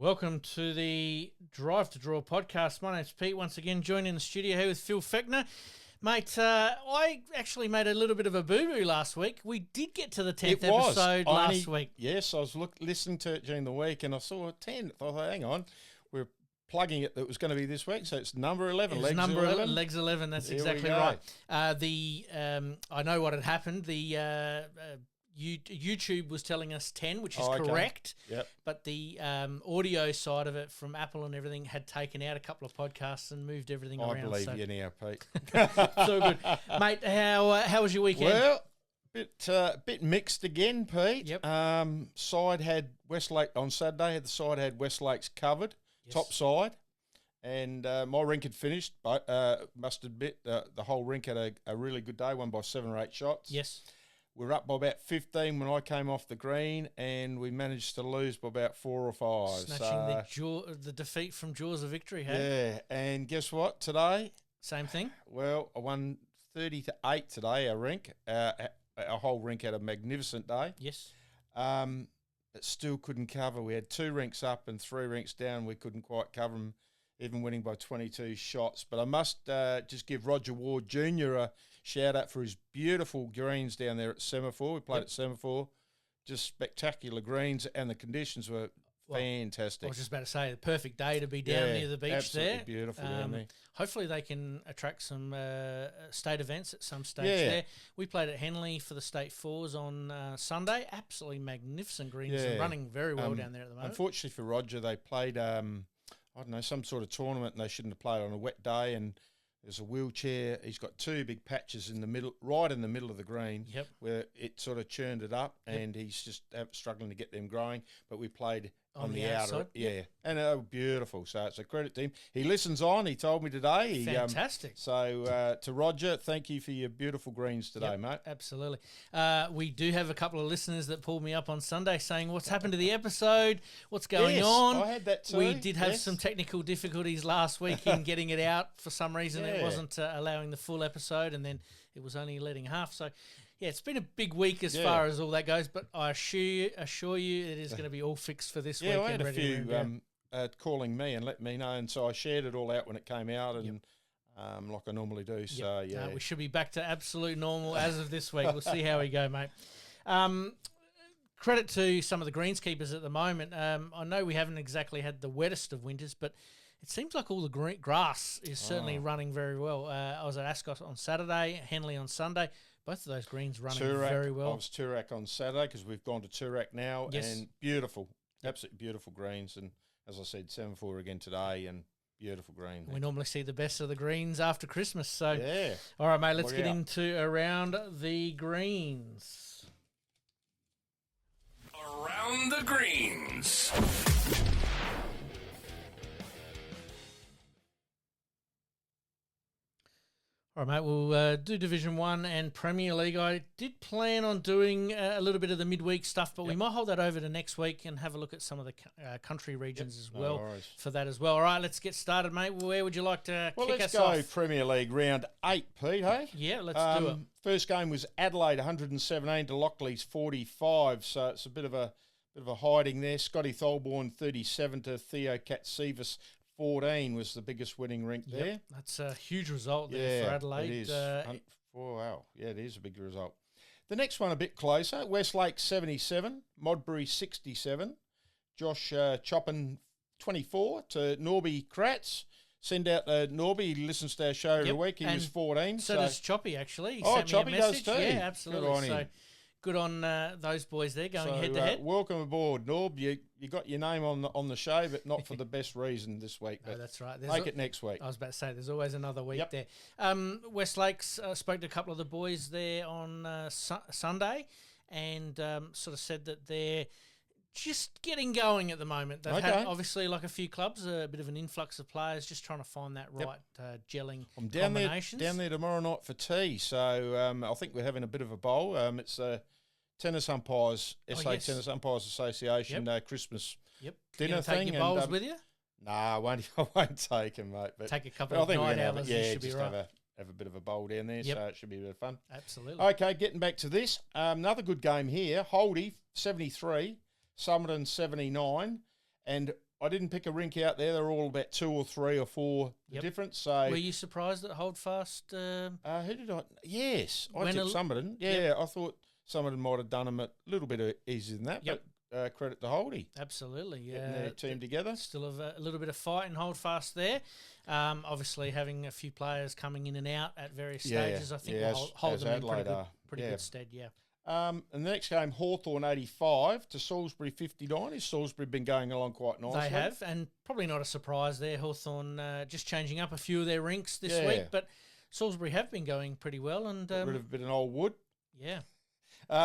Welcome to the Drive to Draw podcast. My name's Pete, once again joined in the studio here with Phil Fechner. Mate, I actually made a little bit of a boo-boo last week. We did get to the 10th episode last week. Yes, I was listening to it during the week and I saw 10. I thought, hang on, we're plugging it that it was going to to be this week, so it's number 11. Legs 11, that's exactly right. I know what had happened. YouTube was telling us 10, which is correct. Yep. But the audio side of it from Apple and everything had taken out a couple of podcasts and moved everything around. I believe you now, Pete. So good. Mate, how was your weekend? Well, bit mixed again, Pete. Yep. Side had Westlake on Saturday. The side had Westlake's covered, Yes. top side. And my rink had finished, but must admit the whole rink had a really good day, won by 7 or 8 shots. Yes. We were up by about 15 when I came off the green, and we managed to lose by about 4 or 5. Snatching the defeat from jaws of victory, hey? Yeah, and guess what? Today, Same thing? well, I won 30-8 today, our rink. Our whole rink had a magnificent day. Yes. But still couldn't cover. We had 2 rinks up and 3 rinks down. We couldn't quite cover them, even winning by 22 shots. But I must just give Roger Ward Jr. a shout-out for his beautiful greens down there at Semaphore. We played at Semaphore. Just spectacular greens, and the conditions were fantastic. I was just about to say, the perfect day to be down near the beach absolutely there. Beautiful down there. Hopefully they can attract some state events at some stage Yeah. there. We played at Henley for the State Fours on Sunday. Absolutely magnificent greens and running very well down there at the moment. Unfortunately for Roger, they played, some sort of tournament, and they shouldn't have played on a wet day, and there's a wheelchair. He's got 2 big patches in the middle, right in the middle of the green, where it sort of churned it up, and he's just struggling to get them growing. But we played on the outer, and they were beautiful. So it's a credit to him. He listens on. He told me today. Fantastic. So to Roger, thank you for your beautiful greens today, mate. Absolutely. We do have a couple of listeners that pulled me up on Sunday saying, what's happened to the episode? What's going on? I had that too. We did have some technical difficulties last week in getting it out. For some reason, it wasn't allowing the full episode, and then it was only letting half. So, yeah, it's been a big week as far as all that goes, but I assure you it is going to be all fixed for this week. Yeah, I had a few calling me and let me know, and so I shared it all out when it came out, and like I normally do. So, we should be back to absolute normal as of this week. We'll see how we go, mate. Credit to some of the greenskeepers at the moment. I know we haven't exactly had the wettest of winters, but it seems like all the grass is certainly running very well. I was at Ascot on Saturday, Henley on Sunday. Both of those greens running very well. I was Toorak on Saturday because we've gone to Toorak now, and beautiful, absolutely beautiful greens. And as I said, 7-4 again today, and beautiful green. We normally see the best of the greens after Christmas. So, yeah. All right, mate, let's get into Around the Greens. Around the Greens. All right, mate, we'll do Division 1 and Premier League. I did plan on doing a little bit of the midweek stuff, but we might hold that over to next week and have a look at some of the country regions as well for that as well. All right, let's get started, mate. Where would you like to kick us off? Let's go Premier League round 8, Pete, hey? Yeah, let's do it. First game was Adelaide 117 to Lockley's 45, so it's a bit of a hiding there. Scotty Tholborn 37 to Theo Katsivis 14 was the biggest winning rink there. That's a huge result there for Adelaide. It is. Wow. Yeah, it is a big result. The next one a bit closer. Westlake 77, Modbury 67, Josh Choppin 24 to Norby Kratz. Send out Norby. He listens to our show every week. He was 14. So does Choppy, actually. He sent me Choppy a message. Does too. Yeah, absolutely. Good on him. Good on those boys there going head to head. Welcome aboard, Norb. You got your name on the show, but not for the best reason this week. No, that's right. Make it next week. I was about to say, there's always another week there. Westlakes spoke to a couple of the boys there on Sunday and sort of said that they're just getting going at the moment. They've had, obviously, like a few clubs, a bit of an influx of players, just trying to find that right gelling combinations. I'm down there tomorrow night for tea, so I think we're having a bit of a bowl. It's Tennis Umpires, Tennis Umpires Association Christmas dinner thing. Take your bowls with you? Nah, I won't take them, mate. But take a couple of night hours. Should be right. Have a bit of a bowl down there, so it should be a bit of fun. Absolutely. Okay, getting back to this, another good game here. Holdie 73, Summerton 79, and I didn't pick a rink out there. They're all about 2 or 3 or 4 the difference. So were you surprised at Holdfast? who did I? Yes, I When tipped Somerton. Yeah, I thought Somerton might have done them a little bit easier than that. Yep. But credit to Holdy. Absolutely, yeah. Getting their team together. Still a little bit of fight in Holdfast there. Obviously, having a few players coming in and out at various stages, I think will hold them in pretty good stead. Yeah. And the next game, Hawthorn 85 to Salisbury 59. Has Salisbury been going along quite nicely? They have, and probably not a surprise there. Hawthorn just changing up a few of their rinks this week, but Salisbury have been going pretty well. And got rid of a bit of old wood. Yeah.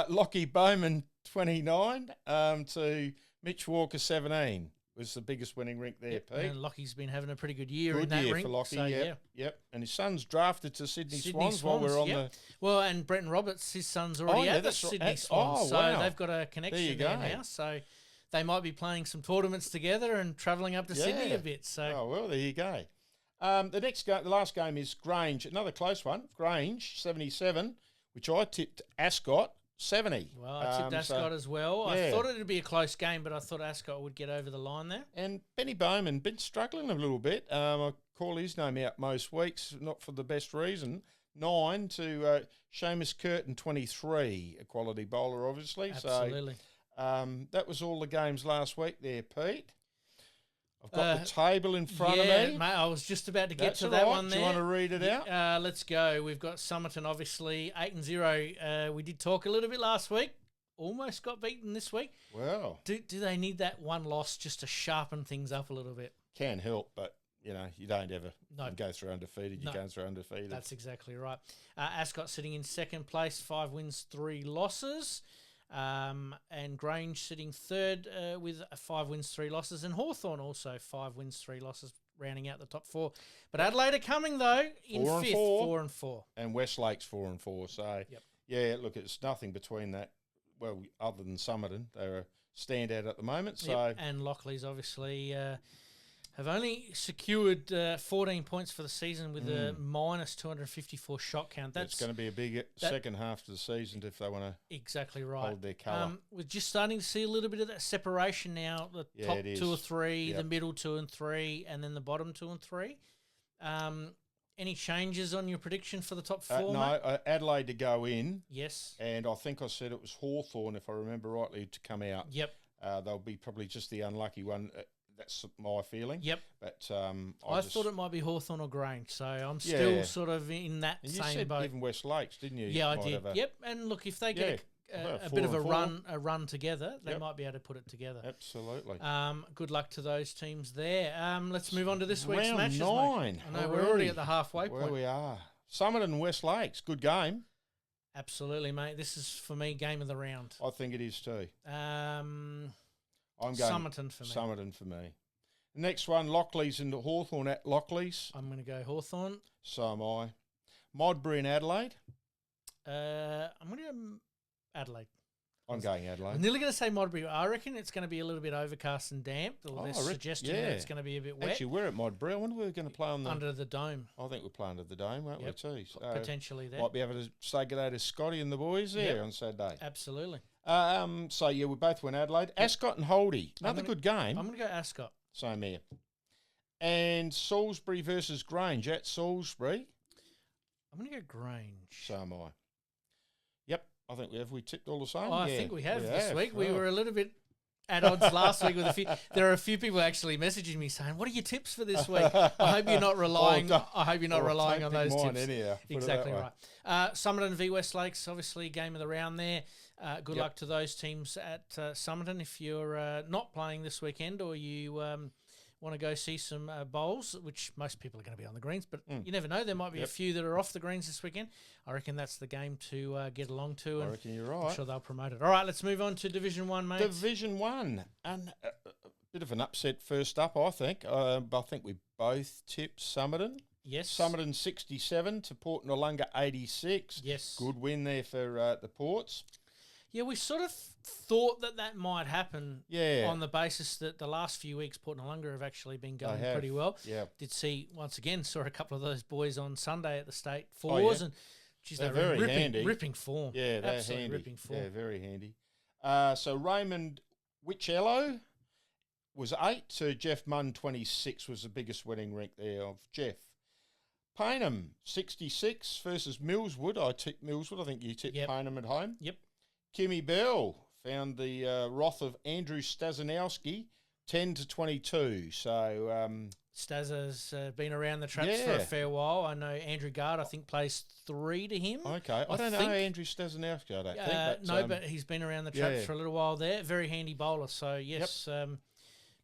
Lockie Bowman 29 to Mitch Walker 17 was the biggest winning rink there, Pete. And Lockie's been having a pretty good year in that rink. For Lockie, so, yep. And his son's drafted to Sydney Swans while we're on the... Well, and Brenton Roberts, his son's already at the Sydney Swans, so they've got a connection there now. So they might be playing some tournaments together and travelling up to Sydney a bit. So there you go. The last game is Grange, another close one. Grange 77, which I tipped Ascot 70. Well, I tipped Ascot as well. I thought it would be a close game, but I thought Ascot would get over the line there. And Benny Bowman been struggling a little bit. I call his name out most weeks, not for the best reason. 9 to Seamus Curtin 23, a quality bowler, obviously. Absolutely. So that was all the games last week there, Pete. I've got the table in front of me. Mate, I was just about to get to that one there. Do you want to read it out? Let's go. We've got Somerton, obviously, 8-0. We did talk a little bit last week. Almost got beaten this week. Well. Do they need that one loss just to sharpen things up a little bit? Can help, but, you don't ever go through undefeated. You go through undefeated. That's exactly right. Ascot sitting in second place, 5 wins, 3 losses. And Grange sitting third with 5 wins, 3 losses, and Hawthorn also 5 wins, 3 losses, rounding out the top 4. But Adelaide are coming though in 5th, 4 and 4, and Westlake's 4 and 4. So look, it's nothing between that. Well, other than Somerton, they're a standout at the moment. So and Lockley's obviously have only secured 14 points for the season with a minus 254 shot count. It's going to be a big second half to the season if they want to hold their colour. We're just starting to see a little bit of that separation now. The top 2 or 3, the middle 2 and 3, and then the bottom 2 and 3. Any changes on your prediction for the top 4? No, Adelaide to go in. Yes. And I think I said it was Hawthorn, if I remember rightly, to come out. Yep. They'll be probably just the unlucky one. That's my feeling. Yep. But I thought it might be Hawthorn or Grange, so I'm still sort of in that and same boat. You said even West Lakes, didn't you? Yeah, I did. Yep. And look, if they get a bit of a run together, they might be able to put it together. Absolutely. Good luck to those teams there. Let's move on to this week's matches. Round 9. I know we're already at the halfway point. Where we are. Somerton and West Lakes, good game. Absolutely, mate. This is for me game of the round. I think it is too. I'm going Somerton for me. Somerton for me. The next one, Lockley's and Hawthorn at Lockley's. I'm going to go Hawthorn. So am I. Modbury and Adelaide. I'm going to go Adelaide. I'm going Adelaide. I'm nearly going to say Modbury. I reckon it's going to be a little bit overcast and damp. They're suggesting that it's going to be a bit wet. Actually, we're at Modbury. I wonder if we're going to play on under the dome. I think we'll play under the dome, won't we, too? So potentially there. Might be able to say good day to Scotty and the boys there on Saturday. Absolutely. We both went Adelaide. Ascot and Holdy. Another good game. I'm going to go Ascot. Same here. And Salisbury versus Grange at Salisbury. I'm going to go Grange. So am I. Yep. I think we tipped all the same. I think we have this week. We were a little bit at odds last week with a few. There are a few people actually messaging me saying, "What are your tips for this week?" I hope you're not relying. I hope you're not relying on those tips. Anyhow, exactly right. Somerton v West Lakes, obviously game of the round there. Good luck to those teams at Somerton. If you're not playing this weekend or you want to go see some bowls, which most people are going to be on the greens, but you never know. There might be a few that are off the greens this weekend. I reckon that's the game to get along to. And I reckon you're right. I'm sure they'll promote it. All right, let's move on to Division 1, mate. Division 1. And a bit of an upset first up, I think. I think we both tipped Somerton. Yes. Somerton 67 to Port Noarlunga 86. Yes. Good win there for the Ports. Yeah, we sort of thought that might happen on the basis that the last few weeks Port Noarlunga have actually been going pretty well. Yeah. Saw a couple of those boys on Sunday at the State Fours and geez, they're very handy. Ripping form. Yeah, they're absolutely handy. Ripping form. Yeah, very handy. So Raymond Wichello was 8 to Jeff Munn 26 was the biggest winning rink there of Jeff. Paynham 66 versus Millswood. I tipped Millswood. I think you tipped Paynham at home. Yep. Kimmy Bell found the wrath of Andrew Stazanowski 10 to 22. So Stazza's been around the traps for a fair while. I know Andrew Gard, I think, plays 3 to him. Okay. I don't know Andrew Stazanowski, I don't think. But, but he's been around the traps for a little while there. Very handy bowler. So, yes,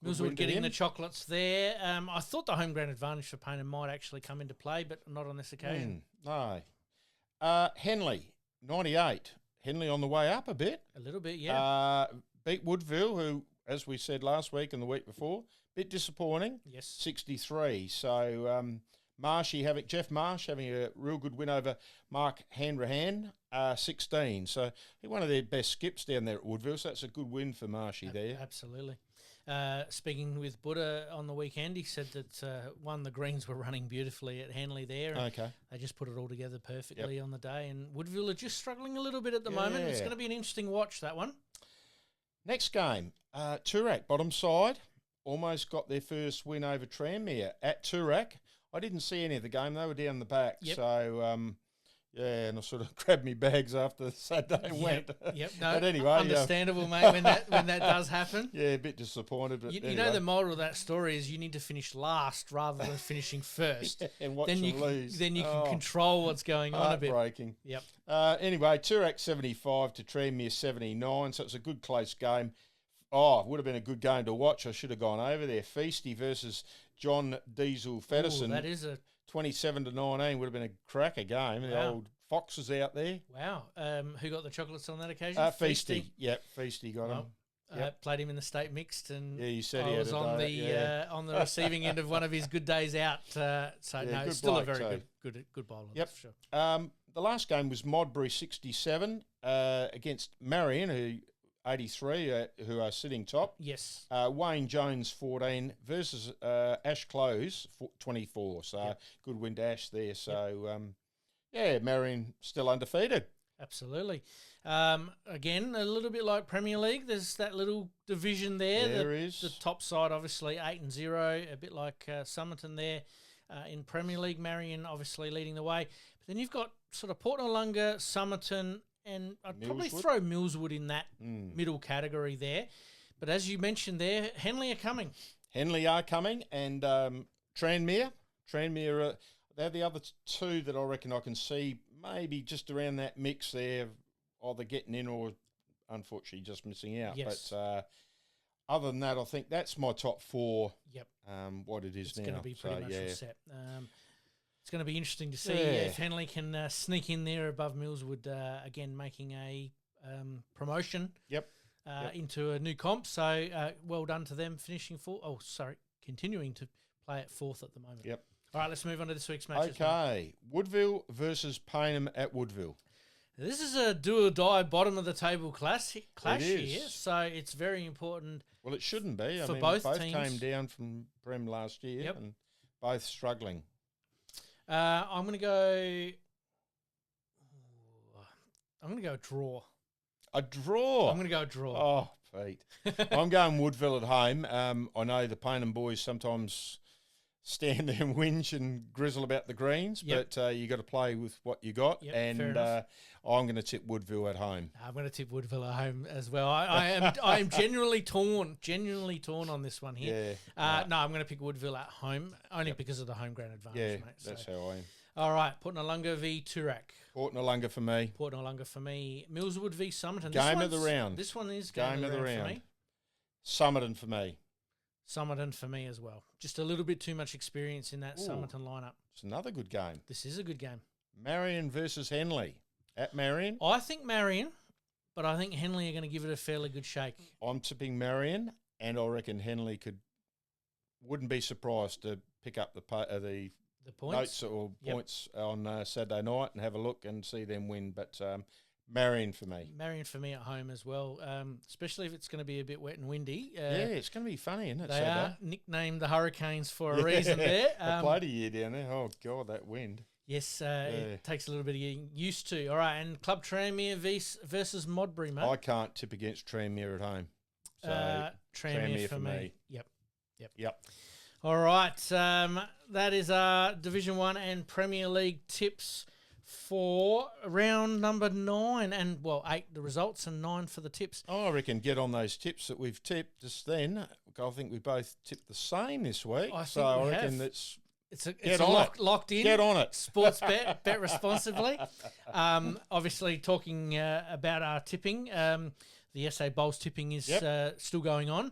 Millswood getting the chocolates there. I thought the home ground advantage for Paynham might actually come into play, but not on this occasion. No. Henley, 98. Henley on the way up a bit. A little bit, yeah. Beat Woodville, who, as we said last week and the week before, bit disappointing. Yes. 63. So Jeff Marsh having a real good win over Mark Hanrahan, 16. So he one of their best skips down there at Woodville, so that's a good win for Marshy there. Absolutely. Speaking with Buddha on the weekend, he said that the greens were running beautifully at Hanley there. Okay. They just put it all together perfectly on the day, and Woodville are just struggling a little bit at the moment. It's going to be an interesting watch, that one. Next game, Toorak, bottom side, almost got their first win over Tranmere at Toorak. I didn't see any of the game. They were down the back. Yep. So, and I sort of grabbed me bags after Saturday and went. Yep, no, but anyway, understandable, mate, when that does happen. Yeah, a bit disappointed. But you know the moral of that story is you need to finish last rather than finishing first. And watch them lose. Then you can control what's going on a bit. Heartbreaking. Yep. Anyway, Toorak 75 to Tranmere 79, so it's a good close game. Oh, it would have been a good game to watch. I should have gone over there. Feasty versus John Diesel Fedderson. That is a 27 to 19 would have been a cracker game. Wow. The old Foxes out there. Wow. Who got the chocolates on that occasion? Feasty. Yep, Feasty got them. Played him in the state mixed, and you said I he was on the receiving end of one of his good days out. It's still a very good bowler. Yep. For sure. The last game was Modbury 67 against Marion, who 83, who are sitting top. Yes. Wayne Jones 14 versus Ash Close 24. So good win to Ash there. So Marion still undefeated. Absolutely. Again, a little bit like Premier League. There's that little division there. There is. The top side, obviously, 8-0, a bit like Somerton there. In Premier League, Marion obviously leading the way. But then you've got sort of Port Noarlunga, Somerton, and I'd probably throw Millswood in that middle category there. But as you mentioned there, Henley are coming. And Tranmere. Tranmere, they're the other two that I reckon I can see maybe just around that mix there, either getting in or unfortunately just missing out. Yes. But other than that, I think that's my top 4. Yep. What it is it's now. It's going to be pretty much all set. It's going to be interesting to see if Henley can sneak in there above Millswood, again making a promotion into a new comp. So well done to them finishing continuing to play at 4th at the moment. Yep. All right, let's move on to this week's matches. Okay. Woodville versus Paynham at Woodville. This is a do or die bottom of the table clash here, so it's very important. Well, it shouldn't be. I mean, both teams came down from Prem last year and both struggling. I'm going to go. I'm going to go draw. A draw. I'm going to go draw. Oh, Pete. I'm going Woodville at home. I know the Paynham boys sometimes stand there and whinge and grizzle about the greens, but you got to play with what you got. Yep, and I'm going to tip Woodville at home. I'm going to tip Woodville at home as well. I am genuinely torn on this one here. No, I'm going to pick Woodville at home only because of the home ground advantage, mate. That's how I am. All right, Port Noarlunga v Toorak. Port Noarlunga for me. Millswood v Somerton. Game of the round. This one is game of the round for me. Somerton for me. Somerton for me as well. Just a little bit too much experience in that Somerton lineup. It's another good game. This is a good game. Marion versus Henley. At Marion? I think Marion, but I think Henley are going to give it a fairly good shake. I'm tipping Marion, and I reckon Henley wouldn't be surprised to pick up the points? Notes or points on Saturday night and have a look and see them win. But Marion for me. Marion for me at home as well, especially if it's going to be a bit wet and windy. It's going to be funny, isn't it? They are nicknamed the Hurricanes for a reason there. I played a year down there. Oh, God, that wind. Yes, it takes a little bit of getting used to. All right, and Club Tranmere versus Modbury, mate. I can't tip against Tranmere at home. So Tranmere for me. Yep. All right. That is our Division 1 and Premier League tips for round number 9 and, 8 the results and 9 for the tips. I reckon get on those tips that we've tipped just then. I think we both tipped the same this week. I reckon that's... It's locked in. Get on it. Sports bet responsibly. Obviously, talking about our tipping, the SA Bowls tipping is still going on.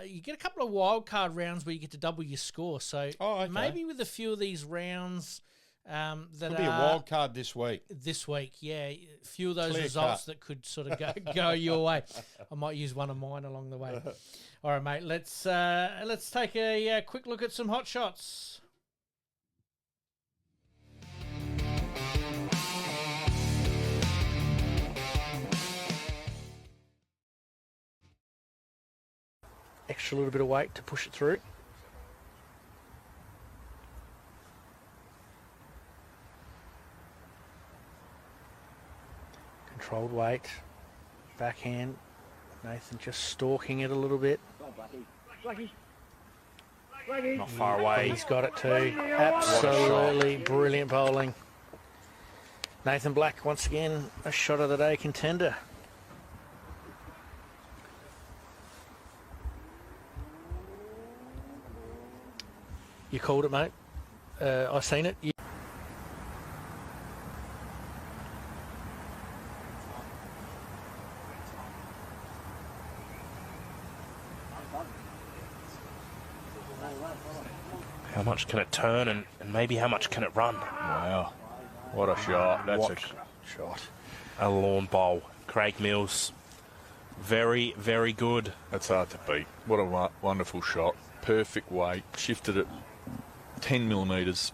You get a couple of wild card rounds where you get to double your score. So maybe with a few of these rounds that could be a wild card this week. This week, yeah, a few of those results that could sort of go your way. I might use one of mine along the way. All right, mate. Let's take a quick look at some hot shots. Extra little bit of weight to push it through. Controlled weight, backhand. Nathan just stalking it a little bit. Not far away. He's got it too. Absolutely brilliant bowling. Nathan Black, once again, a shot of the day contender. You called it, mate. I seen it. How much can it turn and maybe how much can it run? Wow. What a shot. That's a shot. A lawn bowl. Craig Mills. Very, very good. That's hard to beat. What a wonderful shot. Perfect weight. Shifted it 10 millimetres.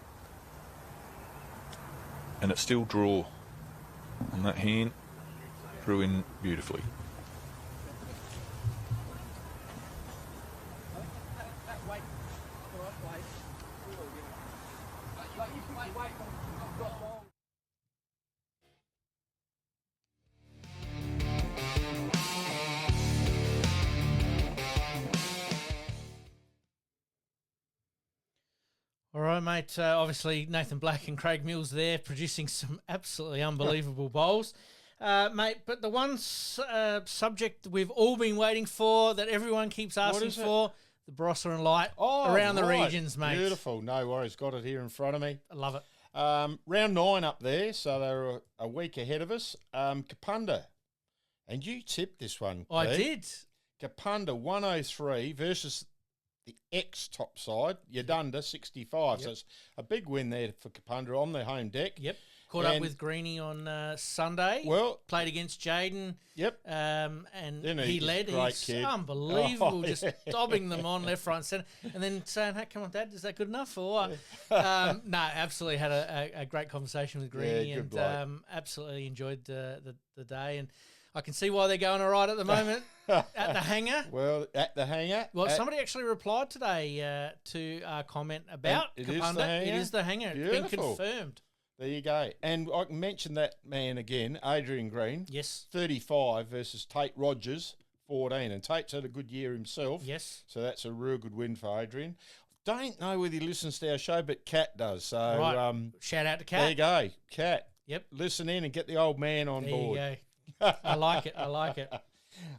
And it still drew on that hand. Drew in beautifully. All right, mate. Obviously, Nathan Black and Craig Mills there producing some absolutely unbelievable bowls. Mate, but the one subject we've all been waiting for, that everyone keeps asking for, the Barossa Light around the regions, mate. Beautiful. No worries. Got it here in front of me. I love it. Round 9 up there, so they're a week ahead of us. Kapunda. And you tipped this one, I Pete. did. Kapunda 103 versus the ex-top side, Yadunda 65. Yep. So it's a big win there for Kapunda on their home deck. Yep. Caught up with Greenie on Sunday. Well, played against Jaden. Yep. And he led. He's kid. Unbelievable, just dobbing them on left, right, and centre, and then saying, "Hey, come on, Dad, is that good enough?" Or no, absolutely had a great conversation with Greenie, and absolutely enjoyed the day. And I can see why they're going all right at the moment at the hangar. Well, at the hangar. Well, somebody actually replied today to our comment about Kapunda. It is the hangar. Beautiful. It's been confirmed. There you go. And I can mention that man again, Adrian Green. Yes. 35 versus Tate Rogers, 14. And Tate's had a good year himself. Yes. So that's a real good win for Adrian. Don't know whether he listens to our show, but Kat does. So right. Shout out to Kat. There you go. Kat. Yep. Listen in and get the old man on board. There you go. I like it.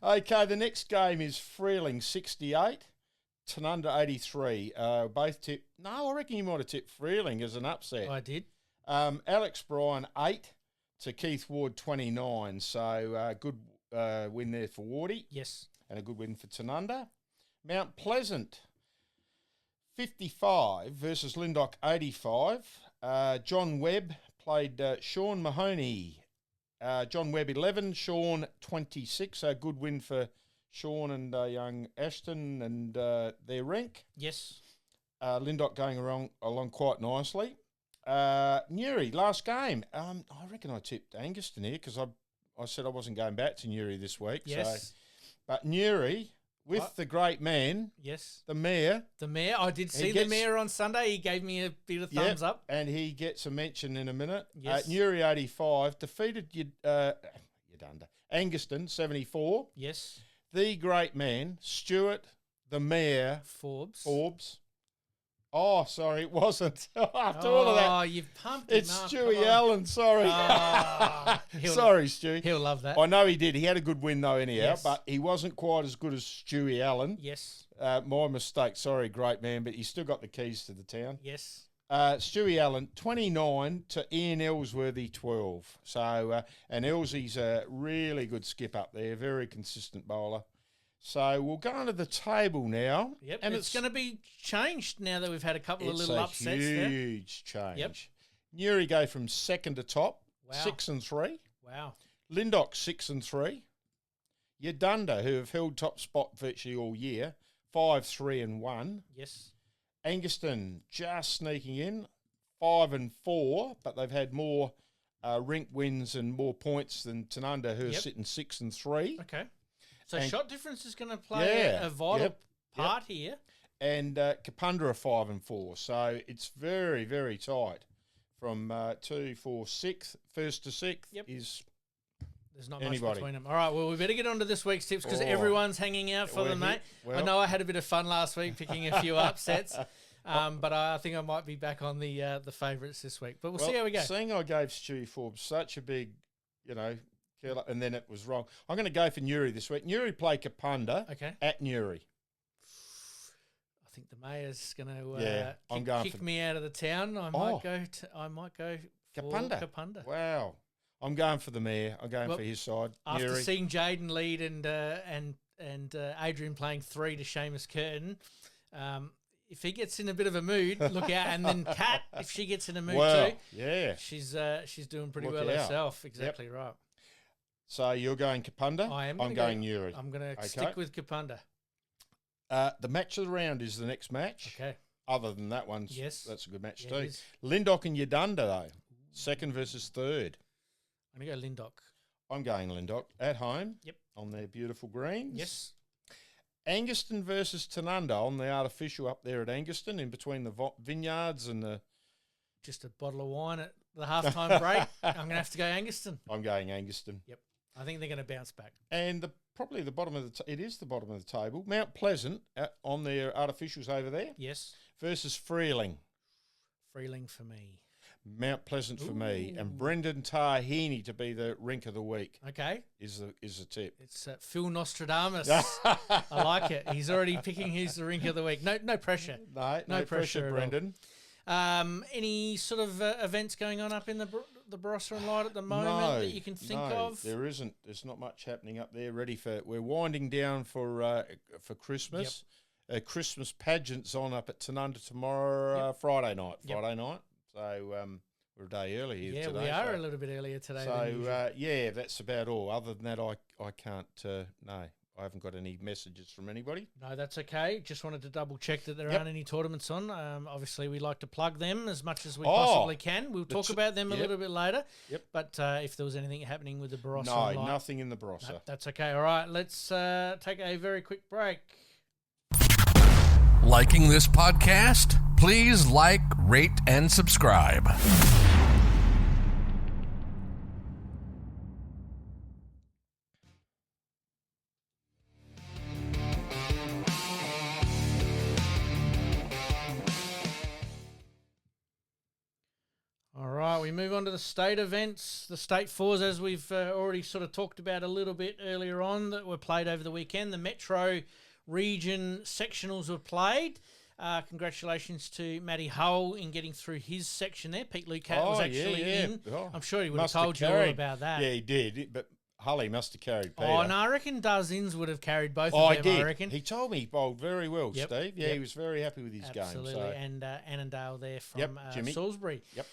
Okay, the next game is Freeling 68, Tanunda 83. Both tipped. No, I reckon you might have tipped Freeling as an upset. I did. Alex Bryan 8 to Keith Ward 29. So good win there for Wardy. Yes. And a good win for Tanunda. Mount Pleasant 55 versus Lindock 85. John Webb played Sean Mahoney. John Webb 11, Sean 26. A good win for Sean and young Ashton and their rank. Yes. Lindock going along quite nicely. Newry, last game. I reckon I tipped Anguston here because I said I wasn't going back to Newry this week. Yes. So, but Newry with the great man. Yes. The mayor. The mayor. I did see the mayor on Sunday. He gave me a bit of thumbs up. And he gets a mention in a minute. Yes. Newry 85 defeated Anguston 74. Yes. the great man, Stuart, the mayor, Forbes. Oh, sorry, it wasn't. After all of that. Oh, you've pumped him It's up. Stewie Allen, sorry. Sorry, Stewie. He'll love that. I know he did. He had a good win, though, anyhow, Yes. but he wasn't quite as good as Stewie Allen. Yes. My mistake. Sorry, great man, but he's still got the keys to the town. Yes. Stewie Allen, 29 to Ian Ellsworthy, 12. So, and Elsy's a really good skip up there, very consistent bowler. So we'll go onto the table now. Yep, and it's going to be changed now that we've had a couple of little upsets there. It's a huge change. Yep. Newry go from second to top, Wow. 6 and 3. Wow. Lindok 6 and 3. Yadunda, who have held top spot virtually all year, 5, 3 and 1. Yes. Angaston just sneaking in, 5 and 4, but they've had more rink wins and more points than Tanunda, who are sitting 6 and 3. Okay. So And- shot difference is going to play a vital Yep. part here. And Kapunda are 5 and 4. So it's very, very tight. From 2, 4, 6th, first to 6th is There's not anybody. much between them. All right, well, we better get on to this week's tips because Oh. everyone's hanging out for We're them, here. mate. I Well- know I had a bit of fun last week picking a few upsets, but I think I might be back on the favourites this week. But we'll see how we go. Seeing I gave Stewie Forbes such a big, killer, and then it was wrong. I'm going to go for Newry this week. Newry play Kapunda Okay. at Newry. I think the mayor's going to I'm going kick for- me out of the town. I might go for Kapunda. Wow. I'm going for the mayor. I'm going for his side. After Newry. seeing Jaden lead and Adrian playing 3 to Seamus Curtin, if he gets in a bit of a mood, look out. And then Kat, if she gets in a mood too, yeah. she's doing pretty Look well out. herself. Exactly right. So you're going Kapunda? I am. I'm going Newry. I'm going to Okay. stick with Kapunda. The match of the round is the next match. Okay. Other than that one, Yes. that's a good match Yeah, too. it is. Lindok and Yadunda, though. Second versus third. I'm going to go Lindok. I'm going Lindok at home. Yep. On their beautiful greens. Yes. Angaston versus Tanunda on the artificial up there at Angaston in between the vineyards and the... Just a bottle of wine at the halftime break. I'm going to have to go Angaston. I'm going Angaston. Yep. I think they're going to bounce back. And probably the bottom of it is the bottom of the table. Mount Pleasant on their artificials over there. Yes. Versus Freeling. Freeling for me. Mount Pleasant for me. And Brendan Tahini to be the rink of the week. Okay. Is the tip. It's Phil Nostradamus. I like it. He's already picking who's the rink of the week. No pressure. No pressure, Brendan. Any sort of events going on up in the Barossa Light at the moment that you can think of? There isn't. There's not much happening up there. We're winding down for Christmas. Christmas pageants on up at Tanunda tomorrow, Friday night. So we're a day early here today. Yeah, we are a little bit earlier today. So that's about all. Other than that, I can't. No, I haven't got any messages from anybody. No, that's okay. Just wanted to double check that there aren't any tournaments on. Obviously, we like to plug them as much as we possibly can. We'll talk about them a little bit later. Yep. But if there was anything happening with the Barossa Light, nothing in the Barossa. No, that's okay. All right, let's take a very quick break. Liking this podcast? Please like, rate, and subscribe. All right, we move on to the state events, the state fours, as we've already sort of talked about a little bit earlier on, that were played over the weekend. The Metro Region sectionals were played. Congratulations to Matty Hull in getting through his section there. Pete Lucat was actually in. Oh, I'm sure he would have told you all about that. Yeah, he did. But Hully must have carried Peter. Oh, no, I reckon Duzins would have carried both of them, did. I reckon. He told me he bowled very well, Yep, Steve. Yeah, yep. he was very happy with his Absolutely. game. So. And Annandale there from Jimmy. Salisbury. Yep.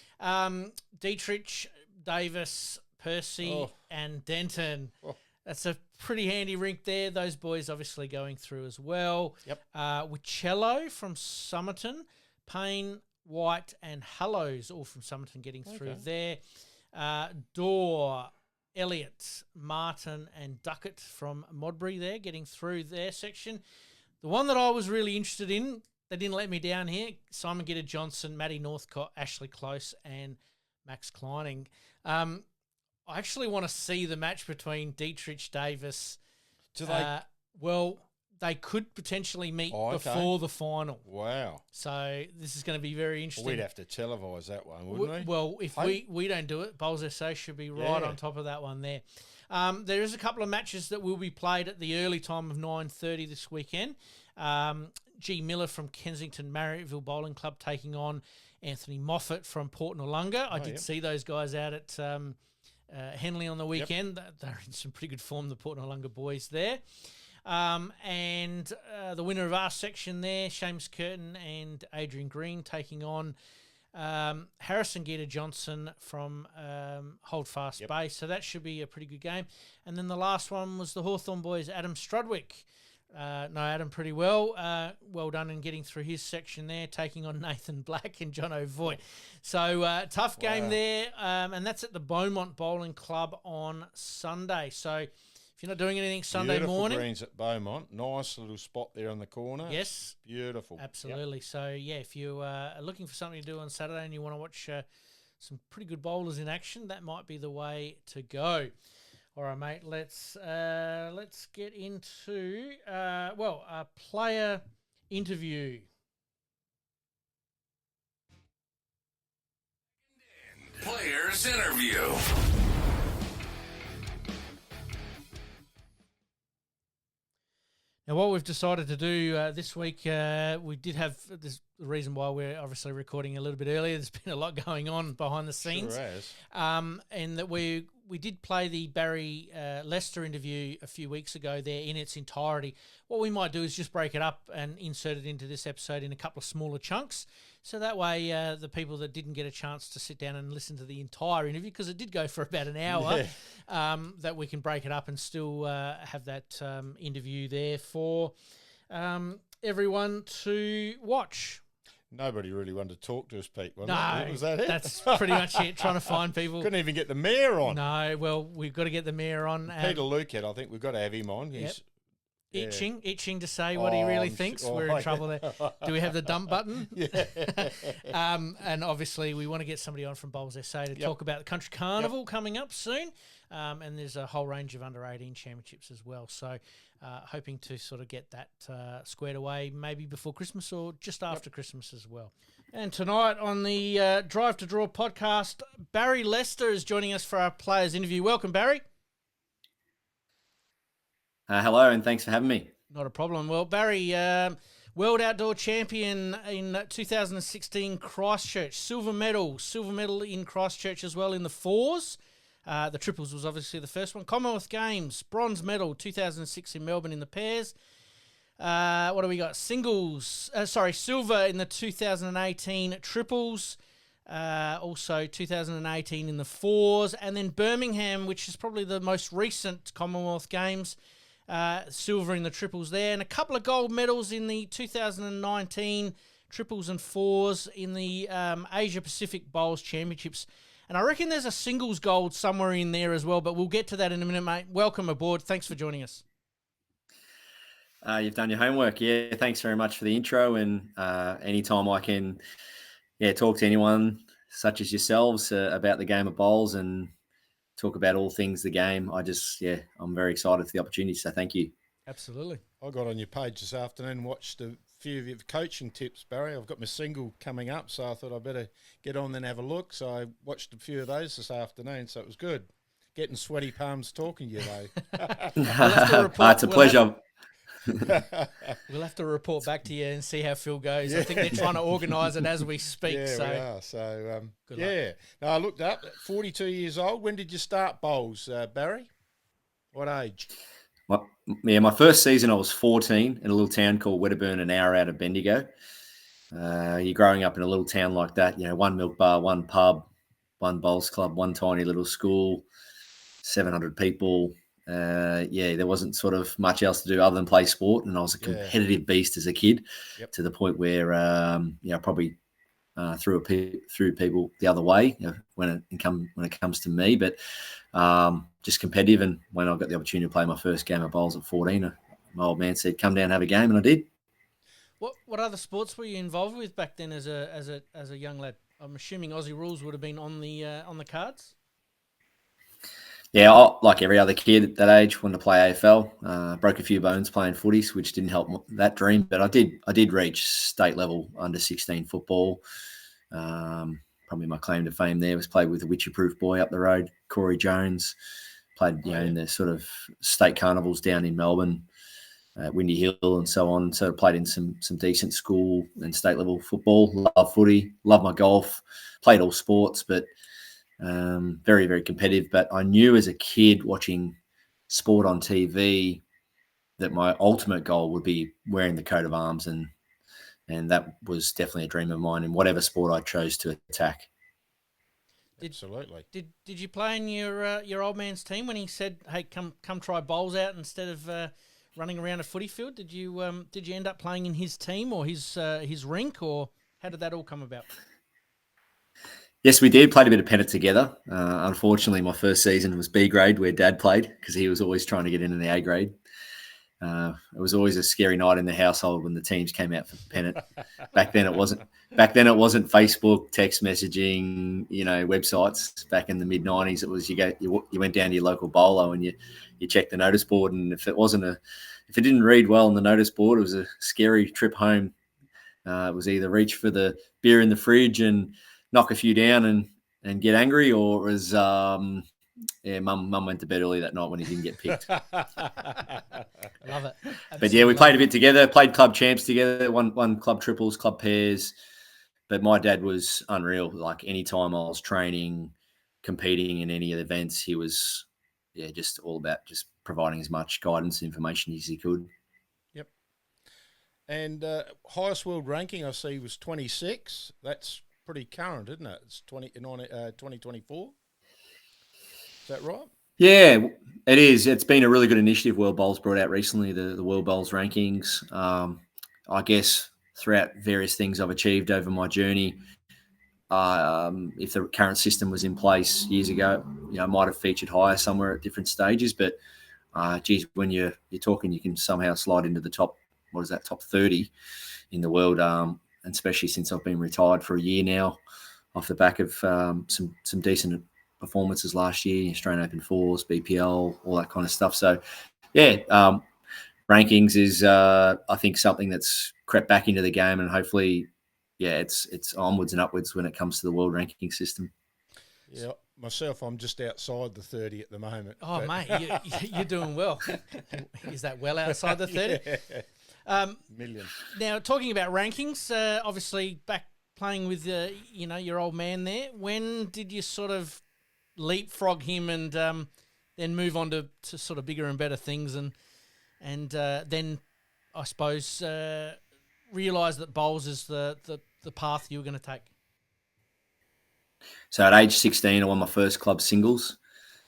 Dietrich, Davis, Percy, and Denton. Oh. That's a pretty handy rink there. Those boys obviously going through as well. Yep. Wicello from Somerton, Payne, White, and Hallows all from Somerton getting through there. Dorr, Elliott, Martin, and Duckett from Modbury there getting through their section. The one that I was really interested in, they didn't let me down here, Simon Gitter Johnson, Matty Northcott, Ashley Close, and Max Kleining. I actually want to see the match between Dietrich Davis. Do they Well, they could potentially meet before the final. Wow. So this is going to be very interesting. Well, we'd have to televise that one, wouldn't we? Well, if we don't do it, Bowls SA should be right on top of that one there. There is a couple of matches that will be played at the early time of 9:30 this weekend. G. Miller from Kensington Marriotteville Bowling Club taking on Anthony Moffat from Port Noarlunga. I did see those guys out at Henley on the weekend. They're in some pretty good form, the Port Noarlunga boys there. And the winner of our section there, Seamus Curtin and Adrian Green, taking on Harrison Geeta Johnson from Holdfast Bay. So that should be a pretty good game. And then the last one was the Hawthorn boys, Adam Strudwick. Know Adam pretty well. Well done in getting through his section there, taking on Nathan Black and John O'Voigt. So tough game there. And that's at the Beaumont Bowling Club on Sunday. So if you're not doing anything Sunday morning. Greens at Beaumont. Nice little spot there on the corner. Yes. Beautiful. Absolutely. Yep. So, if you are looking for something to do on Saturday and you want to watch some pretty good bowlers in action, that might be the way to go. All right, mate, let's get into, a player interview. Players interview. Now, what we've decided to do this week, we did have this. The reason why we're obviously recording a little bit earlier. There's been a lot going on behind the scenes, sure has. And that we did play the Barrie Leicester interview a few weeks ago there in its entirety. What we might do is just break it up and insert it into this episode in a couple of smaller chunks, so that way the people that didn't get a chance to sit down and listen to the entire interview, because it did go for about an hour, that we can break it up and still have that interview there for everyone to watch. Nobody really wanted to talk to us, Pete. No, was that it? That's pretty much it. Trying to find people. Couldn't even get the mayor on. No, well, we've got to get the mayor on. Peter Luket, I think we've got to have him on. He's itching to say what he really thinks. We're in trouble there. Do we have the dump button? And obviously, we want to get somebody on from Bowls SA to talk about the Country Carnival coming up soon. And there's a whole range of under-18 championships as well. So hoping to sort of get that squared away maybe before Christmas or just after Christmas as well. And tonight on the Drive to Draw podcast, Barrie Leicester is joining us for our players interview. Welcome, Barrie. Hello, and thanks for having me. Not a problem. Well, Barrie, World Outdoor Champion in 2016 Christchurch. Silver medal in Christchurch as well in the fours. The triples was obviously the first one. Commonwealth Games, bronze medal, 2006 in Melbourne in the pairs. What do we got? Silver in the 2018 triples. Also 2018 in the fours. And then Birmingham, which is probably the most recent Commonwealth Games. Silver in the triples there. And a couple of gold medals in the 2019 triples and fours in the Asia Pacific Bowls Championships. And I reckon there's a singles gold somewhere in there as well, but we'll get to that in a minute, mate. Welcome aboard. Thanks for joining us. You've done your homework. Yeah, thanks very much for the intro. And anytime I can talk to anyone such as yourselves about the game of bowls and talk about all things the game, I'm very excited for the opportunity. So thank you. Absolutely. I got on your page this afternoon and watched a few of your coaching tips, Barrie. I've got my single coming up, so I thought I'd better get on and have a look. So I watched a few of those this afternoon, so it was good. Getting sweaty palms talking to you, though. It's a pleasure. We'll have to report back to you and see how Phil goes. I think they're trying to organise it as we speak. Yeah, so. we are. So, good luck. Now, I looked up, 42 years old. When did you start bowls, Barrie? What age? My first season I was 14 in a little town called Wedderburn, an hour out of Bendigo. You're growing up in a little town like that, one milk bar, one pub, one bowls club, one tiny little school, 700 people. There wasn't sort of much else to do other than play sport, and I was a competitive beast as a kid, to the point where I probably threw people the other way when it comes to me, but just competitive. And when I got the opportunity to play my first game of bowls at 14, my old man said, "Come down and have a game," and I did. What other sports were you involved with back then as a young lad? I'm assuming Aussie rules would have been on the cards. Yeah, like every other kid at that age, wanted to play AFL. Broke a few bones playing footies, which didn't help that dream. But I did reach state level under 16 football. Probably my claim to fame there was played with a witchy-proof boy up the road, Corey Jones. Played in the sort of state carnivals down in Melbourne, Windy Hill, and so on. So played in some decent school and state level football. Love footy, love my golf. Played all sports, but very, very competitive. But I knew as a kid watching sport on TV that my ultimate goal would be wearing the coat of arms, and that was definitely a dream of mine in whatever sport I chose to attack. Absolutely. Did you play in your old man's team when he said, "Hey, come try bowls out instead of running around a footy field"? Did you end up playing in his team or his rink, or how did that all come about? Yes, we did. Played a bit of pennant together. Unfortunately, my first season was B grade, where Dad played, because he was always trying to get into the A grade. It was always a scary night in the household when the teams came out for pennant. Back then, it wasn't Facebook, text messaging, websites. Back in the mid '90s, it was you went down to your local bowler and you checked the notice board, and if it didn't read well on the notice board, it was a scary trip home. It was either reach for the beer in the fridge and knock a few down and get angry, or it was mum went to bed early that night when he didn't get picked. I love it. But yeah, we played a bit together, played club champs together, won club triples, club pairs. But my dad was unreal. Like anytime I was training, competing in any of the events, he was just all about just providing as much guidance and information as he could. Yep. And highest world ranking I see was 26. That's pretty current, isn't it? It's 2024. Is that right? Yeah, it is. It's been a really good initiative World Bowls brought out recently, the World Bowls rankings. I guess throughout various things I've achieved over my journey, if the current system was in place years ago, I might have featured higher somewhere at different stages. But, when you're talking, you can somehow slide into the top 30 in the world, and especially since I've been retired for a year now, off the back of some decent performances last year, Australian Open Fours, BPL, all that kind of stuff. So, rankings is I think something that's crept back into the game, and hopefully, it's onwards and upwards when it comes to the world ranking system. Yeah, myself, I'm just outside the 30 at the moment. Oh, mate, you're doing well. Is that well outside the 30? Yeah. Million. Now, talking about rankings, obviously back playing with your old man there. When did you sort of leapfrog him and then move on to sort of bigger and better things, and then I suppose realise that bowls is the path you were going to take? So at age 16, I won my first club singles,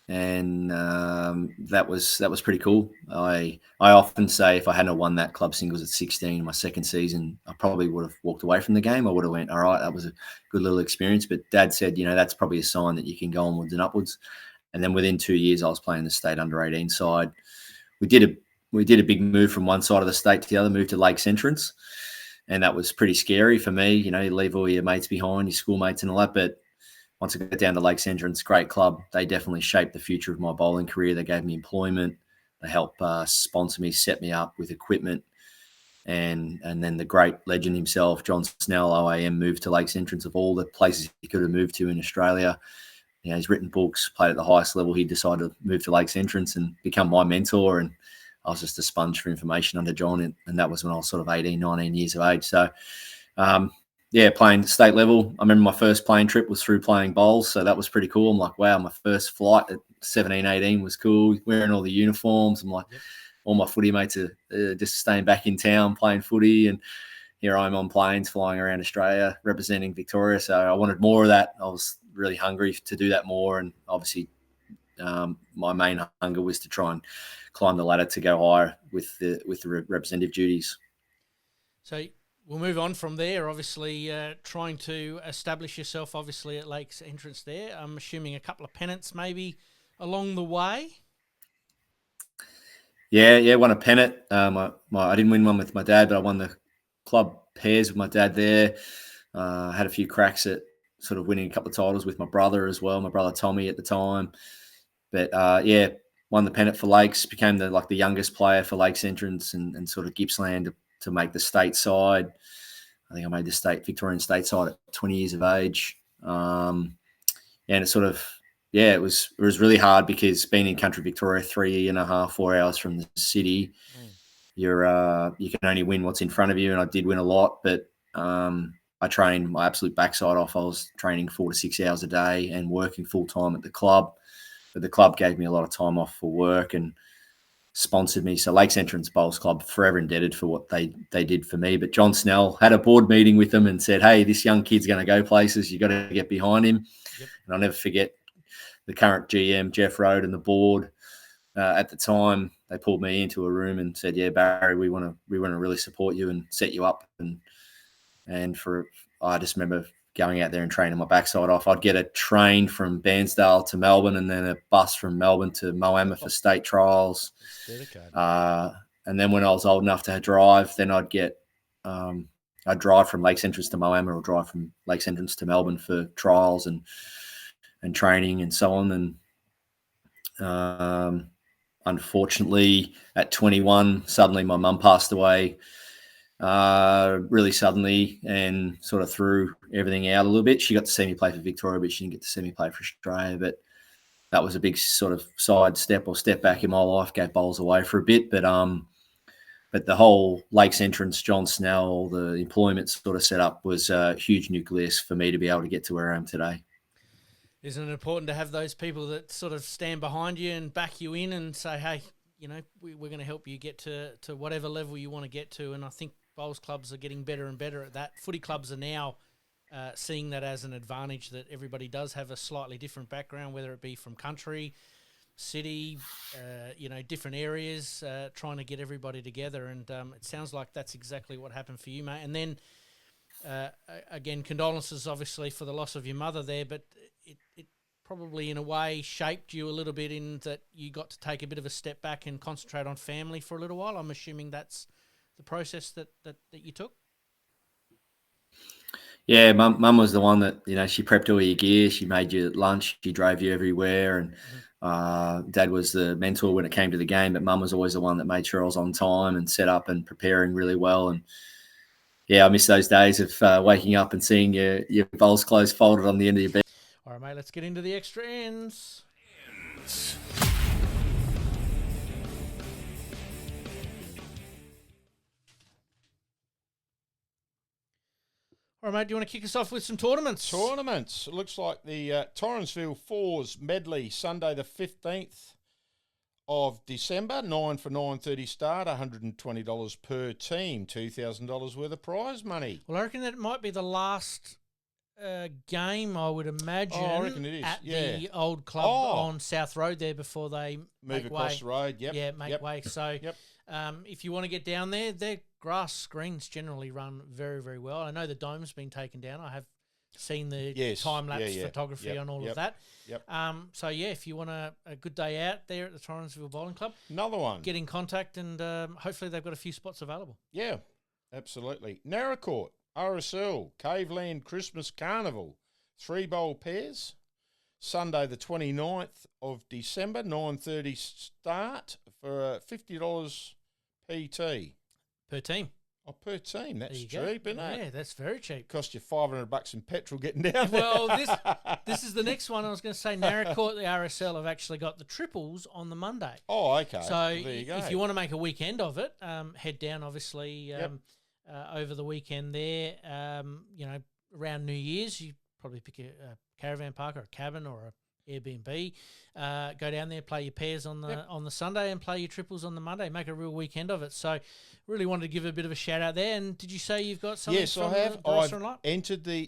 and that was pretty cool. I often say if I hadn't won that club singles at 16, my second season, I probably would have walked away from the game. I would have went, all right, that was a good little experience. But Dad said, that's probably a sign that you can go onwards and upwards. And then within 2 years, I was playing the state under 18 side. We did a big move from one side of the state to the other, moved to Lakes Entrance, and that was pretty scary for me. You leave all your mates behind, your schoolmates and all that, but once I got down to Lakes Entrance, great club. They definitely shaped the future of my bowling career. They gave me employment. They helped sponsor me, set me up with equipment. And then the great legend himself, John Snell, OAM, moved to Lakes Entrance of all the places he could have moved to in Australia. He's written books, played at the highest level. He decided to move to Lakes Entrance and become my mentor. And I was just a sponge for information under John. And that was when I was sort of 18, 19 years of age. So, playing state level. I remember my first plane trip was through playing bowls, so that was pretty cool. I'm like, wow, my first flight at 17, 18 was cool, wearing all the uniforms. I'm like, all my footy mates are just staying back in town playing footy, and here I'm on planes flying around Australia representing Victoria. So I wanted more of that. I was really hungry to do that more, and obviously my main hunger was to try and climb the ladder to go higher with the representative duties. So we'll move on from there, obviously trying to establish yourself, obviously, at Lakes Entrance there. I'm assuming a couple of pennants maybe along the way. Yeah, won a pennant. I didn't win one with my dad, but I won the club pairs with my dad there. Had a few cracks at sort of winning a couple of titles with my brother as well, my brother Tommy at the time. But won the pennant for Lakes, became the youngest player for Lakes Entrance and sort of Gippsland to make the state side. I think I made the Victorian state side at 20 years of age. And it sort of, it was really hard because being in country Victoria, 3.5, 4 hours from the city, you can only win what's in front of you. And I did win a lot, but I trained my absolute backside off. I was training 4 to 6 hours a day and working full time at the club. But the club gave me a lot of time off for work and sponsored me. So Lakes Entrance Bowls Club, forever indebted for what they did for me. But John Snell had a board meeting with them and said, hey, this young kid's going to go places. You got to get behind him. Yep. And I'll never forget the current GM, Jeff Rode, and the board at the time. They pulled me into a room and said, yeah, Barry, we want to really support you and set you up. And I just remember going out there and training my backside off. I'd get a train from Bairnsdale to Melbourne and then a bus from Melbourne to Moama for state trials. And then when I was old enough to drive, then I'd drive from Lakes Entrance to Moama or drive from Lakes Entrance to Melbourne for trials and training and so on. And unfortunately, at 21, suddenly my mum passed away. Really suddenly, and sort of threw everything out a little bit. She got to see me play for Victoria, but she didn't get to see me play for Australia. But that was a big sort of side step or step back in my life. Gave bowls away for a bit, but the whole Lakes Entrance, John Snell, the employment sort of setup was a huge nucleus for me to be able to get to where I am today. Isn't it important to have those people that sort of stand behind you and back you in and say, hey, we're going to help you get to whatever level you want to get to? And I think bowls clubs are getting better and better at that. Footy clubs are now seeing that as an advantage, that everybody does have a slightly different background, whether it be from country, city, different areas, trying to get everybody together. And it sounds like that's exactly what happened for you, mate. And then, again, condolences, obviously, for the loss of your mother there, but it probably, in a way, shaped you a little bit in that you got to take a bit of a step back and concentrate on family for a little while. I'm assuming that's the process that you took? Yeah, mum was the one that, she prepped all your gear. She made you lunch. She drove you everywhere. And Dad was the mentor when it came to the game, but mum was always the one that made sure I was on time and set up and preparing really well. And, I miss those days of waking up and seeing your bowls clothes folded on the end of your bed. All right, mate, let's get into the extra ends. All right, mate, do you want to kick us off with some tournaments? It looks like the Torrensville Fours medley, Sunday the 15th of December, 9 for 9:30 start, $120 per team, $2,000 worth of prize money. Well, I reckon that it might be the last game, I would imagine, I reckon it is. at the old club on South Road there before they move across the road. Make way. So if you want to get down there, their grass screens generally run very, very well. I know the dome's been taken down. I have seen the time-lapse photography on all of that. So, if you want a good day out there at the Torrensville Bowling Club, another one, get in contact and hopefully they've got a few spots available. Yeah, absolutely. Narracourt, RSL, Caveland Christmas Carnival, 3 bowl pairs, Sunday the 29th of December, 9:30 start for $50 PT. Per team. Oh, per team. That's cheap, isn't it? Yeah, that's very cheap. Cost you $500 in petrol getting down there. Well, this is the next one. I was going to say Narracourt, the RSL, have actually got the triples on the Monday. Oh, okay. So there you go. If you want to make a weekend of it, head down, obviously, over the weekend there. Around New Year's, you probably pick a caravan park or a cabin or a Airbnb. Go down there, play your pairs on the Sunday and play your triples on the Monday. Make a real weekend of it. So really wanted to give a bit of a shout out there. And did you say you've got something? Yes, from I have. I've entered the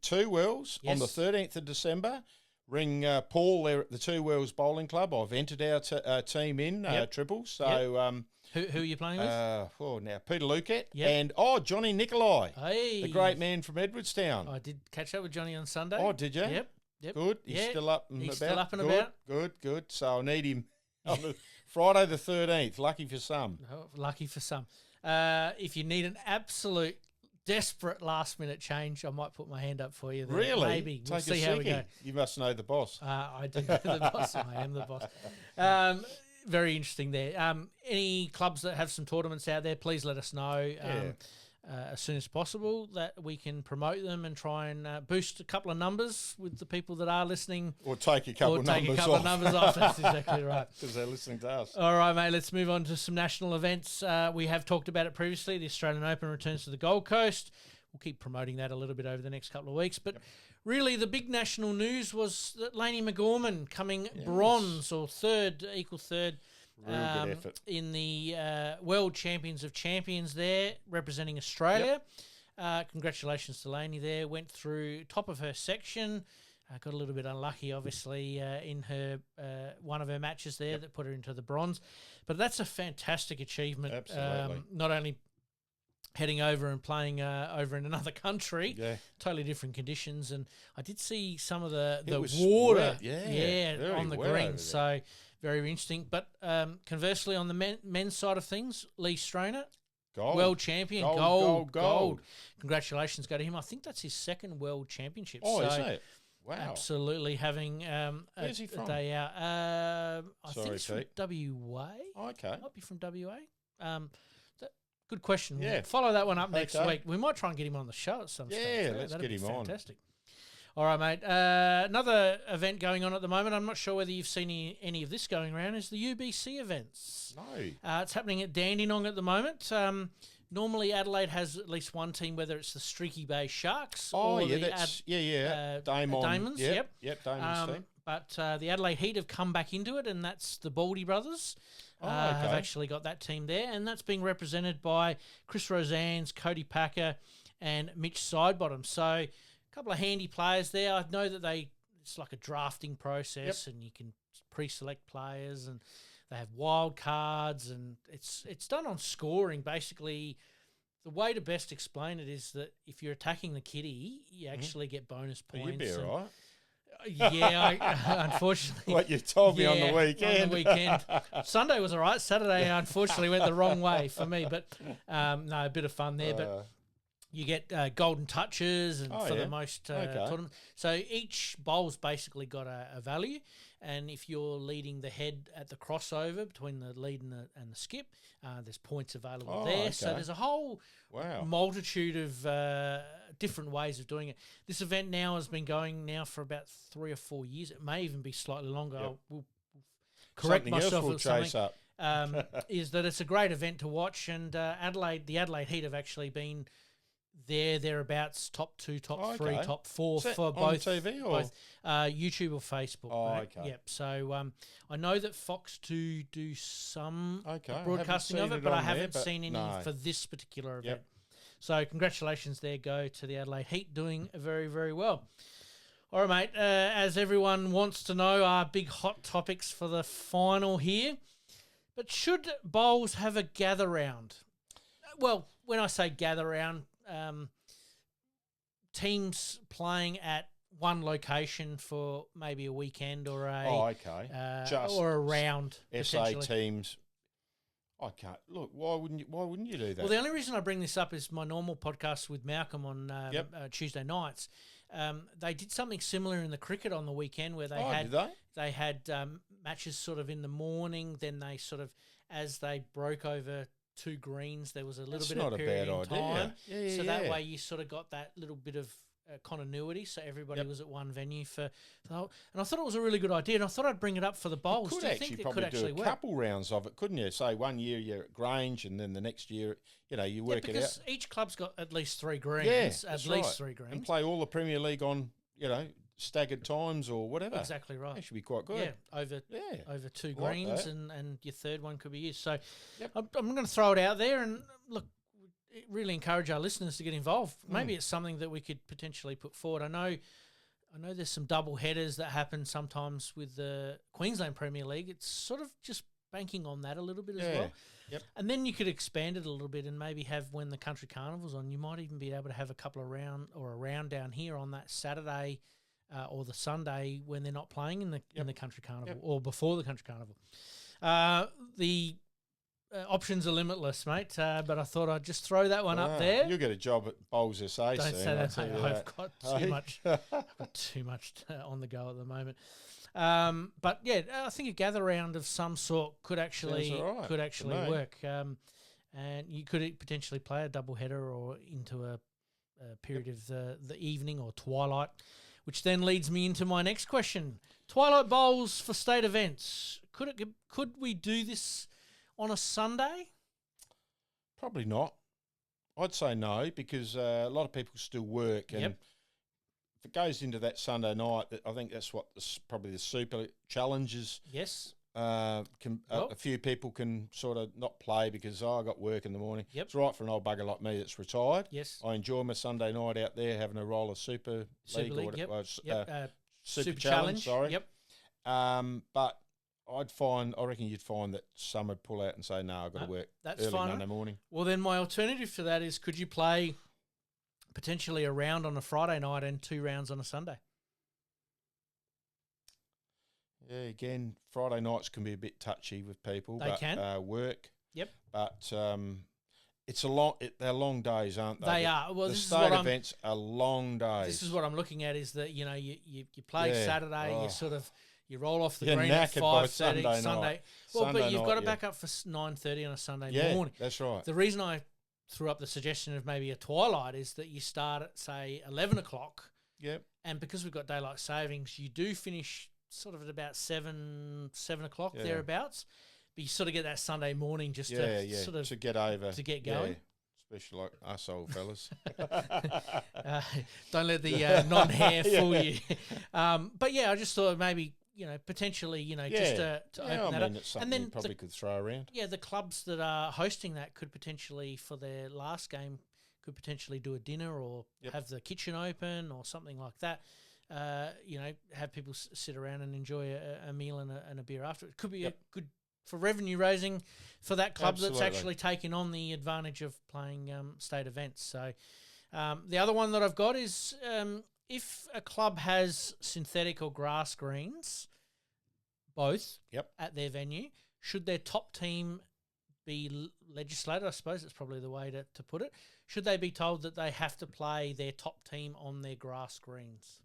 Two Wells on the 13th of December. Ring Paul there at the Two Wells Bowling Club. I've entered our team in triples. So who are you playing with? Now Peter Lucat and Johnny Nicolai, the great man from Edwardstown. I did catch up with Johnny on Sunday. Oh, did you? Yep. Good. He's still up and He's about. Still up and about. Good. So I need him on the Friday the 13th. Lucky for some. Oh, lucky for some. If you need an absolute desperate last-minute change. I might put my hand up for you there. Really? Maybe. We'll Take see a how we go. sickie. You must know the boss. I do know the boss. I am the boss. Very interesting there. Any clubs that have some tournaments out there, please let us know as soon as possible that we can promote them and try and boost a couple of numbers with the people that are listening. Or take a couple of numbers off. That's exactly right. Because they're listening to us. All right, mate, let's move on to some national events. We have talked about it previously. The Australian Open returns to the Gold Coast. We'll keep promoting that a little bit over the next couple of weeks. But really, the big national news was that Laney McGorman coming bronze or equal third. Real good effort. In the World Champions of Champions there, representing Australia. Congratulations to Laney there. Went through top of her section. Got a little bit unlucky, obviously, in her one of her matches there that put her into the bronze. But that's a fantastic achievement. Absolutely. Not only heading over and playing over in another country, totally different conditions. And I did see some of the water on the green. So very interesting. But conversely, on the men's side of things, Lee Strainer, world champion, gold. Congratulations go to him. I think that's his second world championship. Oh, is it? Wow. Absolutely having Where's he from? a day out. I think it's from Pete. WA. Oh, okay. Might be from WA. Good question. Yeah. We'll follow that one up next Okay. week. We might try and get him on the show at some stage. Yeah, let's That'd get be him on. fantastic. All right, mate. Another event going on at the moment. I'm not sure whether you've seen any of this going around. Is the UBC events. No. It's happening at Dandenong at the moment. Normally, Adelaide has at least one team, whether it's the Streaky Bay Sharks or the Damons. Yep, Damons team. But the Adelaide Heat have come back into it, and that's the Baldy brothers. Have actually got that team there, and that's being represented by Chris Rosannes, Cody Packer, and Mitch Sidebottom. So a couple of handy players there. I know that it's like a drafting process, and you can pre-select players, and they have wild cards, and it's done on scoring. Basically, the way to best explain it is that if you're attacking the kitty, you actually get bonus points. You'd be all right. Yeah, unfortunately. What you told me on the weekend. On the weekend. Sunday was all right. Saturday, unfortunately, went the wrong way for me. But, no, a bit of fun there. But you get golden touches and for the most tournament. So each bowl's basically got a value. And if you're leading the head at the crossover between the lead and the skip, there's points available there. Okay. So there's a whole multitude of different ways of doing it. This event now has been going now for about 3 or 4 years. It may even be slightly longer. We'll correct myself with something. Is that it's a great event to watch, and the Adelaide Heat have actually been thereabouts, top 2, top 3, top 4 for both TV or both YouTube or Facebook. Oh, right? okay. Yep. So I know that Fox 2 do some broadcasting of it, but I haven't seen any for this particular event. Yep. So congratulations there go to the Adelaide Heat, doing very, very well. All right, mate. As everyone wants to know, our big hot topics for the final here. But should bowls have a gather round? Well, when I say gather round, teams playing at one location for maybe a weekend or or a round. SA teams. I can't look. Why wouldn't you do that? Well, the only reason I bring this up is my normal podcast with Malcolm on Tuesday nights. They did something similar in the cricket on the weekend where they had matches sort of in the morning. Then they sort of, as they broke over 2 greens, there was a little bit of period in time. So that way you sort of got that little bit of continuity, so everybody was at one venue for the whole. And I thought it was a really good idea, and I thought I'd bring it up for the bowls. You could actually do a couple rounds of it, couldn't you? Say 1 year you're at Grange, and then the next year, you work it out. Because each club's got at least 3 greens. Yeah, at least 3 greens. And play all the Premier League on, staggered times or whatever. Exactly right. That should be quite good. Yeah, over 2 like greens, that. and your third one could be used. So I'm going to throw it out there, and look, really encourage our listeners to get involved. Maybe it's something that we could potentially put forward. I know there's some double headers that happen sometimes with the Queensland Premier League. It's sort of just banking on that a little bit as well. Yep. And then you could expand it a little bit and maybe have, when the country carnival's on, you might even be able to have a couple of round down here on that Saturday or the Sunday when they're not playing in the country carnival or before the country carnival. The options are limitless, mate. But I thought I'd just throw that one up there. You'll get a job at Bowls SA Don't soon. say that, I'll mate. tell you I've got too much on the go at the moment. But yeah, I think a gather round of some sort could actually work. And you could potentially play a double header or into a period of the evening or twilight, which then leads me into my next question: Twilight bowls for state events. Could we do this on a Sunday? Probably not. I'd say no, because a lot of people still work, and if it goes into that Sunday night, I think that's what probably the super challenges. Yes. A few people can sort of not play because I got work in the morning. Yep. It's right for an old bugger like me that's retired. Yes. I enjoy my Sunday night out there having a roll of Super League or whatever. Super Challenge. Sorry. Yep. But I reckon you'd find that some would pull out and say, no, I've got to work early Monday morning. Well, then my alternative to that is, could you play potentially a round on a Friday night and 2 rounds on a Sunday? Yeah, again, Friday nights can be a bit touchy with people. They can. Work. Yep. But they're long days, aren't they? They are. Well, the this state is what events are long days. This is what I'm looking at, is that, you play Saturday, you roll off the You're green at knackered by 5:30 Sunday Sunday. night. Well, Sunday but you've night, got to back up for 9:30 on a Sunday morning. That's right. The reason I threw up the suggestion of maybe a twilight is that you start at, say, 11 o'clock. Yep. And because we've got daylight savings, you do finish sort of at about 7 o'clock, thereabouts. But you sort of get that Sunday morning just to sort of to get over, to get going. Especially like us old fellas. Don't let the non-hair fool you. But yeah, I just thought maybe, potentially, just to open that up. It's something and then you probably could throw around. Yeah, the clubs that are hosting that could potentially, for their last game, could potentially do a dinner or have the kitchen open or something like that. Have people sit around and enjoy a meal and a beer after. It could be a good for revenue raising for that club that's actually taking on the advantage of playing state events. So the other one that I've got is if a club has synthetic or grass greens, both at their venue, should their top team be legislated? I suppose that's probably the way to put it. Should they be told that they have to play their top team on their grass greens?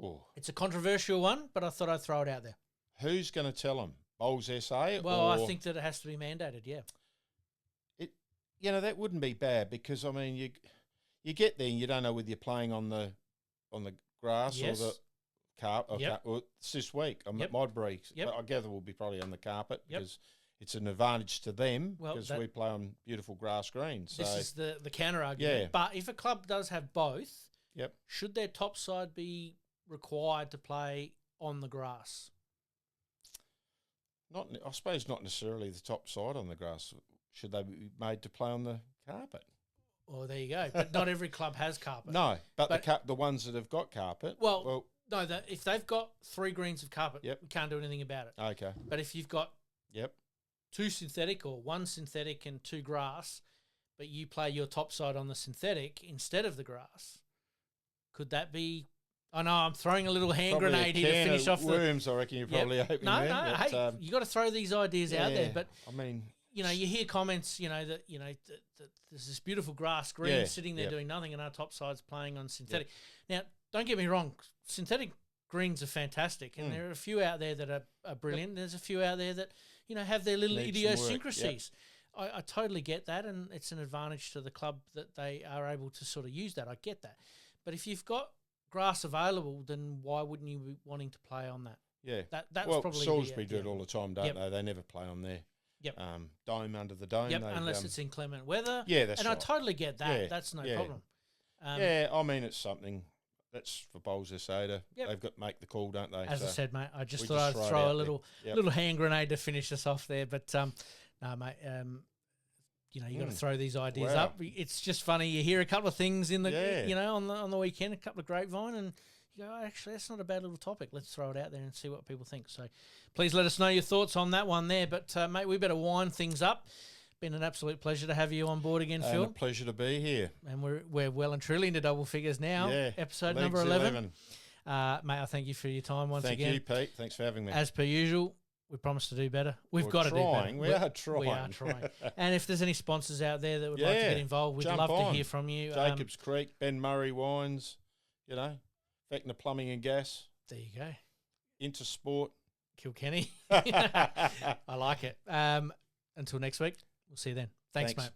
Ooh. It's a controversial one, but I thought I'd throw it out there. Who's going to tell them? Bowls SA? Well, I think that it has to be mandated, That wouldn't be bad because, I mean, you get there and you don't know whether you're playing on the grass or the carpet. Well, it's this week. I'm at Modbury, but I gather we'll be probably on the carpet because it's an advantage to them because we play on beautiful grass greens. This is the counter argument. Yeah. But if a club does have both, Yep. Should their top side be required to play on the grass? I suppose not necessarily the top side on the grass. Should they be made to play on the carpet? Well, there you go. But not every club has carpet. No, but the ones that have got carpet. No, if they've got 3 greens of carpet, Yep. we can't do anything about it. Okay. But if you've got Yep. 2 synthetic or 1 synthetic and 2 grass, but you play your top side on the synthetic instead of the grass, could that be? I know I'm throwing a little hand grenade here to finish off worms. I reckon you're probably hoping. Hey, you got to throw these ideas out there. But I mean, you hear comments, that there's this beautiful grass green sitting there doing nothing, and our top side's playing on synthetic. Now, don't get me wrong, synthetic greens are fantastic, and there are a few out there that are brilliant. There's a few out there that have their little idiosyncrasies. I totally get that, and it's an advantage to the club that they are able to sort of use that. I get that. But if you've got grass available, then why wouldn't you be wanting to play on that? Yeah. That's probably Salisbury do it all the time, don't they? They never play on their dome under the dome. Yep, unless it's inclement weather. Yeah, that's right. And I totally get that. Yeah, that's no problem. I mean, it's something that's for Bowls SA. They've got to make the call, don't they? As I said, mate, I just thought I'd throw a little hand grenade to finish us off there. But, no, mate, you got to throw these ideas up. It's just funny. You hear a couple of things in the, on the weekend, a couple of grapevine, and you go, actually, that's not a bad little topic. Let's throw it out there and see what people think. So please let us know your thoughts on that one there. But, mate, we better wind things up. Been an absolute pleasure to have you on board again, Phil. A pleasure to be here. And we're well and truly into double figures now. Yeah, episode number 11. Mate, I thank you for your time once again. Thank you, Pete. Thanks for having me. As per usual, We promise to do better. We've We're got to do better. We are trying. We are trying. And if there's any sponsors out there that would like to get involved, we'd love to hear from you. Jacobs Creek, Ben Murray Wines, Vecna Plumbing and Gas. There you go. Intersport. Kilkenny. I like it. Until next week, we'll see you then. Thanks, mate.